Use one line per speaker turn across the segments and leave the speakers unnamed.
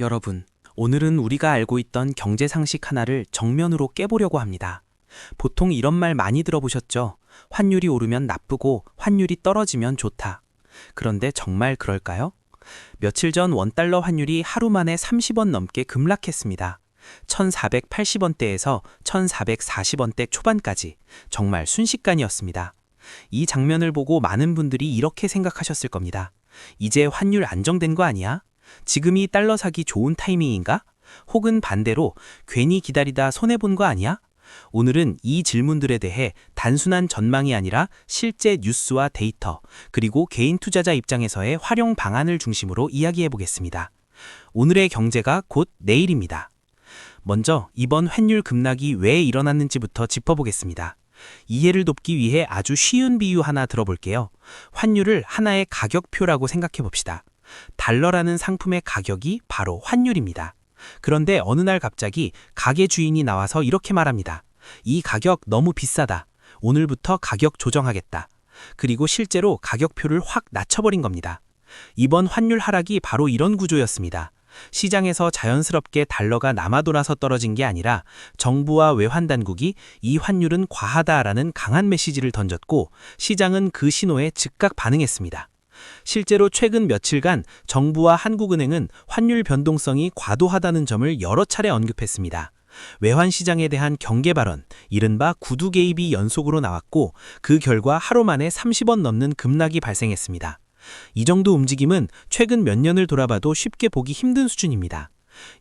여러분, 오늘은 우리가 알고 있던 경제 상식 하나를 정면으로 깨보려고 합니다. 보통 이런 말 많이 들어보셨죠? 환율이 오르면 나쁘고 환율이 떨어지면 좋다. 그런데 정말 그럴까요? 며칠 전 원달러 환율이 하루 만에 30원 넘게 급락했습니다. 1480원대에서 1440원대 초반까지 정말 순식간이었습니다. 이 장면을 보고 많은 분들이 이렇게 생각하셨을 겁니다. 이제 환율 안정된 거 아니야? 지금이 달러 사기 좋은 타이밍인가? 혹은 반대로 괜히 기다리다 손해본 거 아니야? 오늘은 이 질문들에 대해 단순한 전망이 아니라 실제 뉴스와 데이터, 그리고 개인 투자자 입장에서의 활용 방안을 중심으로 이야기해 보겠습니다. 오늘의 경제가 곧 내일입니다. 먼저 이번 환율 급락이 왜 일어났는지부터 짚어보겠습니다. 이해를 돕기 위해 아주 쉬운 비유 하나 들어볼게요. 환율을 하나의 가격표라고 생각해 봅시다. 달러라는 상품의 가격이 바로 환율입니다. 그런데 어느 날 갑자기 가게 주인이 나와서 이렇게 말합니다. 이 가격 너무 비싸다. 오늘부터 가격 조정하겠다. 그리고 실제로 가격표를 확 낮춰버린 겁니다. 이번 환율 하락이 바로 이런 구조였습니다. 시장에서 자연스럽게 달러가 남아돌아서 떨어진 게 아니라 정부와 외환당국이 이 환율은 과하다라는 강한 메시지를 던졌고 시장은 그 신호에 즉각 반응했습니다. 실제로 최근 며칠간 정부와 한국은행은 환율 변동성이 과도하다는 점을 여러 차례 언급했습니다. 외환시장에 대한 경계 발언, 이른바 구두 개입이 연속으로 나왔고 그 결과 하루 만에 30원 넘는 급락이 발생했습니다. 이 정도 움직임은 최근 몇 년을 돌아봐도 쉽게 보기 힘든 수준입니다.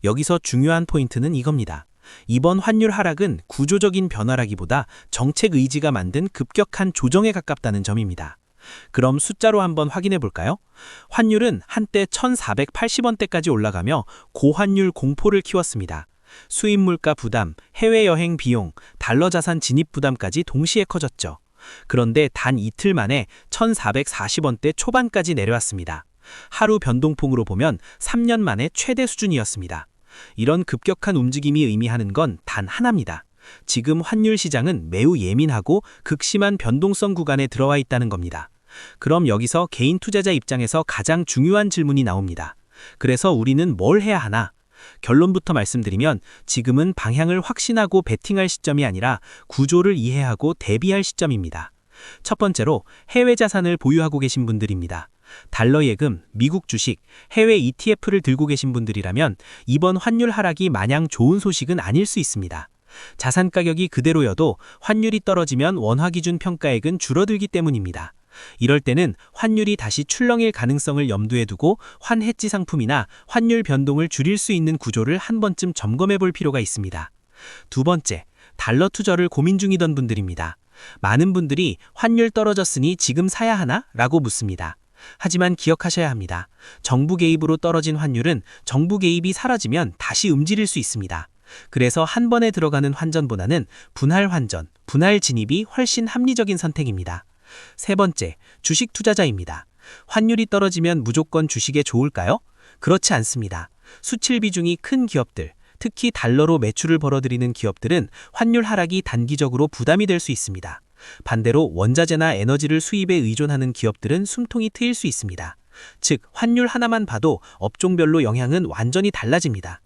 여기서 중요한 포인트는 이겁니다. 이번 환율 하락은 구조적인 변화라기보다 정책 의지가 만든 급격한 조정에 가깝다는 점입니다. 그럼 숫자로 한번 확인해 볼까요? 환율은 한때 1480원대까지 올라가며 고환율 공포를 키웠습니다. 수입 물가 부담, 해외여행 비용, 달러 자산 진입 부담까지 동시에 커졌죠. 그런데 단 이틀 만에 1440원대 초반까지 내려왔습니다. 하루 변동폭으로 보면 3년 만에 최대 수준이었습니다. 이런 급격한 움직임이 의미하는 건 단 하나입니다. 지금 환율 시장은 매우 예민하고 극심한 변동성 구간에 들어와 있다는 겁니다. 그럼 여기서 개인 투자자 입장에서 가장 중요한 질문이 나옵니다. 그래서 우리는 뭘 해야 하나? 결론부터 말씀드리면 지금은 방향을 확신하고 베팅할 시점이 아니라 구조를 이해하고 대비할 시점입니다. 첫 번째로 해외 자산을 보유하고 계신 분들입니다. 달러 예금, 미국 주식, 해외 ETF를 들고 계신 분들이라면 이번 환율 하락이 마냥 좋은 소식은 아닐 수 있습니다. 자산 가격이 그대로여도 환율이 떨어지면 원화 기준 평가액은 줄어들기 때문입니다. 이럴 때는 환율이 다시 출렁일 가능성을 염두에 두고 환해지 상품이나 환율 변동을 줄일 수 있는 구조를 한 번쯤 점검해 볼 필요가 있습니다. 두 번째, 달러 투자를 고민 중이던 분들입니다. 많은 분들이 환율 떨어졌으니 지금 사야 하나? 라고 묻습니다. 하지만 기억하셔야 합니다. 정부 개입으로 떨어진 환율은 정부 개입이 사라지면 다시 음질일 수 있습니다. 그래서 한 번에 들어가는 환전보다는 분할 환전, 분할 진입이 훨씬 합리적인 선택입니다. 세 번째, 주식 투자자입니다. 환율이 떨어지면 무조건 주식에 좋을까요? 그렇지 않습니다. 수출 비중이 큰 기업들, 특히 달러로 매출을 벌어들이는 기업들은 환율 하락이 단기적으로 부담이 될 수 있습니다. 반대로 원자재나 에너지를 수입에 의존하는 기업들은 숨통이 트일 수 있습니다. 즉, 환율 하나만 봐도 업종별로 영향은 완전히 달라집니다.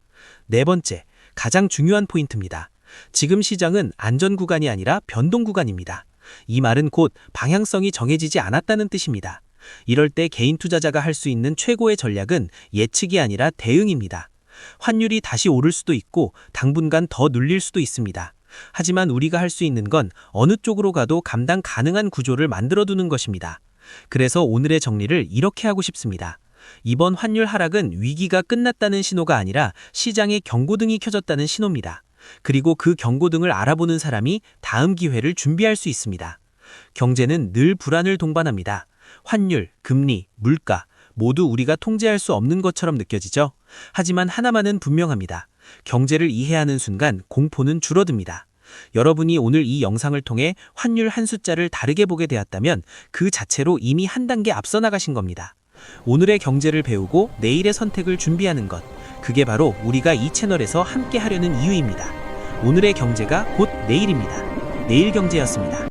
네 번째, 가장 중요한 포인트입니다. 지금 시장은 안전 구간이 아니라 변동 구간입니다. 이 말은 곧 방향성이 정해지지 않았다는 뜻입니다. 이럴 때 개인 투자자가 할 수 있는 최고의 전략은 예측이 아니라 대응입니다. 환율이 다시 오를 수도 있고 당분간 더 눌릴 수도 있습니다. 하지만 우리가 할 수 있는 건 어느 쪽으로 가도 감당 가능한 구조를 만들어두는 것입니다. 그래서 오늘의 정리를 이렇게 하고 싶습니다. 이번 환율 하락은 위기가 끝났다는 신호가 아니라 시장의 경고등이 켜졌다는 신호입니다. 그리고 그 경고등을 알아보는 사람이 다음 기회를 준비할 수 있습니다. 경제는 늘 불안을 동반합니다. 환율, 금리, 물가 모두 우리가 통제할 수 없는 것처럼 느껴지죠. 하지만 하나만은 분명합니다. 경제를 이해하는 순간 공포는 줄어듭니다. 여러분이 오늘 이 영상을 통해 환율 한 숫자를 다르게 보게 되었다면 그 자체로 이미 한 단계 앞서 나가신 겁니다. 오늘의 경제를 배우고 내일의 선택을 준비하는 것, 그게 바로 우리가 이 채널에서 함께 하려는 이유입니다. 오늘의 경제가 곧 내일입니다. 내일 경제였습니다.